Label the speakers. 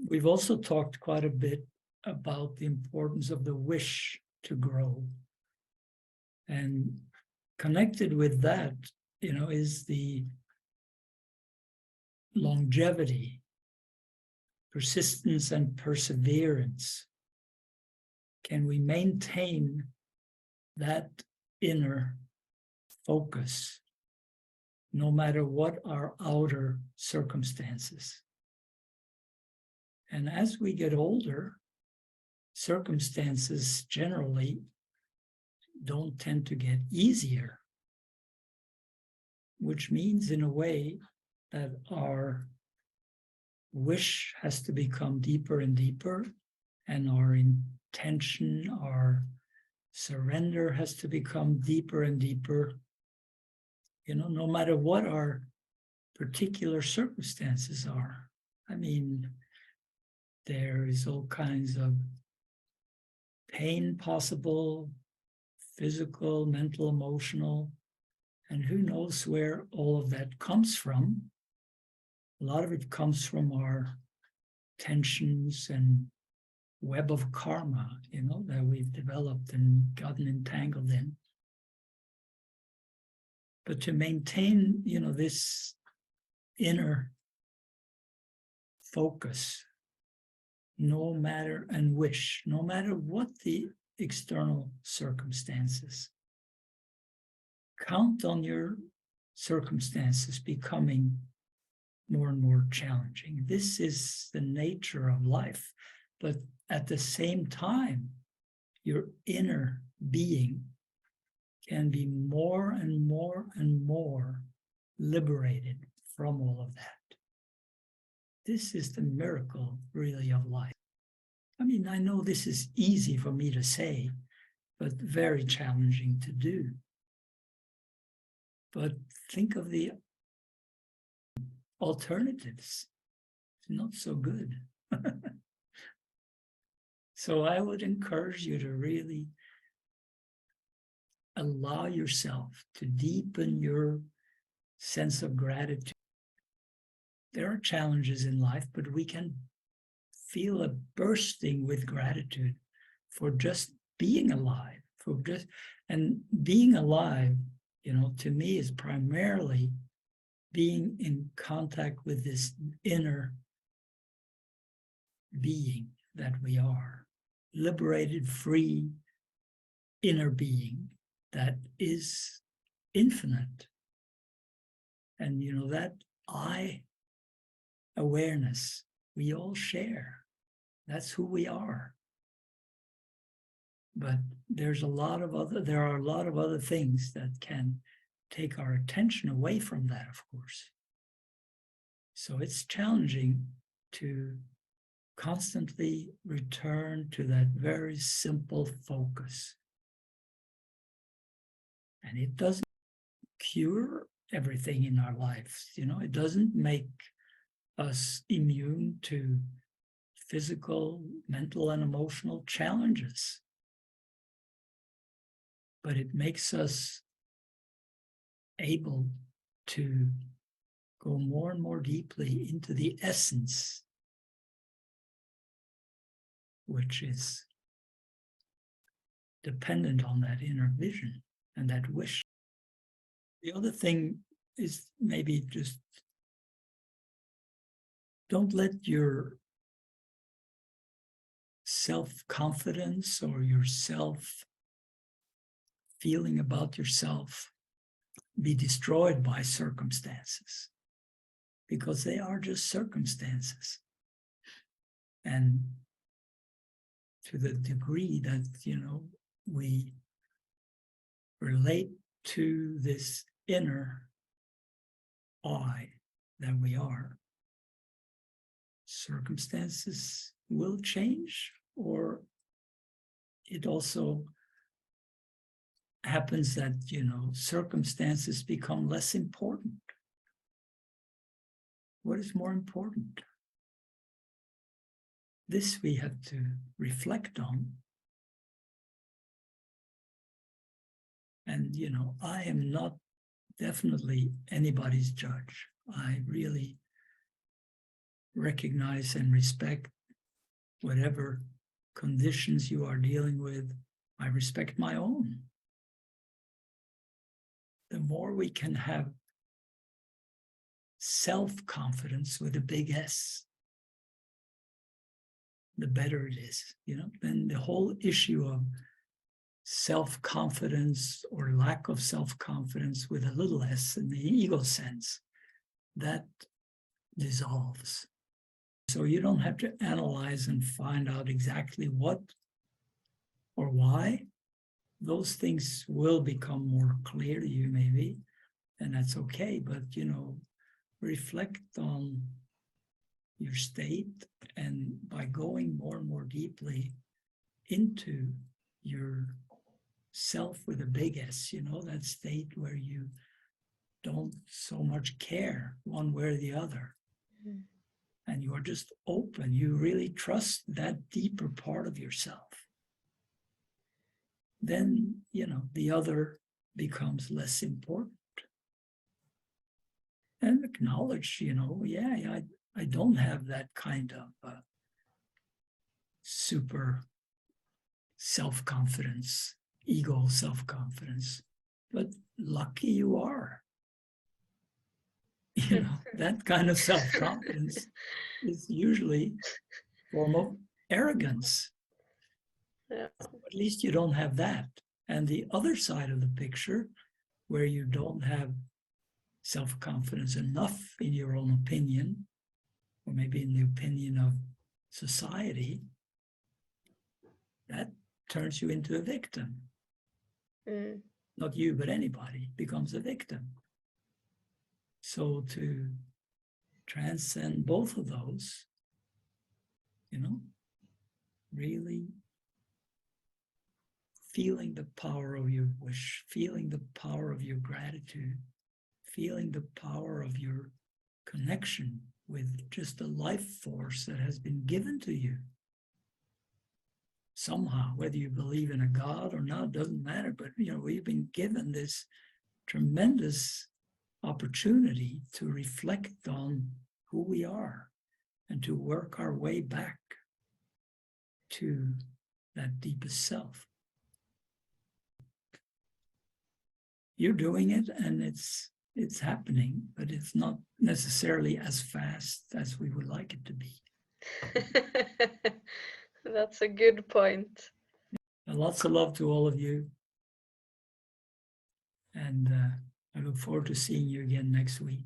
Speaker 1: We've also talked quite a bit about the importance of the wish to grow. And connected with that, is the longevity, persistence, and perseverance. Can we maintain that inner focus no matter what our outer circumstances? And as we get older, circumstances generally don't tend to get easier, which means in a way that our wish has to become deeper and deeper, and our intention, our surrender has to become deeper and deeper, no matter what our particular circumstances are. I mean, there is all kinds of pain possible, physical, mental, emotional, and who knows where all of that comes from. A lot of it comes from our tensions and web of karma, that we've developed and gotten entangled in. But to maintain, this inner focus, no matter what the external circumstances, count on your circumstances becoming more and more challenging. This is the nature of life. But at the same time, your inner being can be more and more and more liberated from all of that. This is the miracle, really, of life. I mean, I know this is easy for me to say, but very challenging to do. But think of the alternatives. It's not so good. So I would encourage you to really allow yourself to deepen your sense of gratitude. There are challenges in life, but we can feel a bursting with gratitude for just being alive, and being alive, to me is primarily being in contact with this inner being that we are, liberated, free inner being that is infinite. And that I awareness we all share. That's who we are. But there are a lot of other things that can take our attention away from that, of course. So it's challenging to constantly return to that very simple focus. And it doesn't cure everything in our lives. It doesn't make us immune to physical, mental, and emotional challenges. But it makes us able to go more and more deeply into the essence, which is dependent on that inner vision and that wish. The other thing is maybe just don't let your self-confidence or your feeling about yourself be destroyed by circumstances, because they are just circumstances. And to the degree that, we relate to this inner I that we are, circumstances will change, or it also happens that, circumstances become less important. What is more important? This we have to reflect on. And, I am not definitely anybody's judge. I really recognize and respect whatever conditions you are dealing with, I respect my own. The more we can have self-confidence with a big S, the better it is. Then the whole issue of self-confidence or lack of self-confidence with a little s in the ego sense, that dissolves. So you don't have to analyze and find out exactly what or why. Those things will become more clear to you maybe, and that's okay. But, reflect on your state, and by going more and more deeply into your self with a big S, that state where you don't so much care one way or the other. Mm. And you are just open. You really trust that deeper part of yourself. Then, the other becomes less important. And acknowledge, I don't have that kind of super self-confidence, ego self-confidence, but lucky you are. That kind of self-confidence is usually a form of arrogance. Yeah. At least you don't have that. And the other side of the picture, where you don't have self-confidence enough in your own opinion, or maybe in the opinion of society, that turns you into a victim. Mm. Not you, but anybody becomes a victim. So to transcend both of those, really feeling the power of your wish, feeling the power of your gratitude, feeling the power of your connection with just the life force that has been given to you. Somehow, whether you believe in a God or not, doesn't matter, but we've been given this tremendous opportunity to reflect on who we are and to work our way back to that deepest self. You're doing it, and it's happening, but it's not necessarily as fast as we would like it to be.
Speaker 2: That's a good point.
Speaker 1: And lots of love to all of you. And I look forward to seeing you again next week.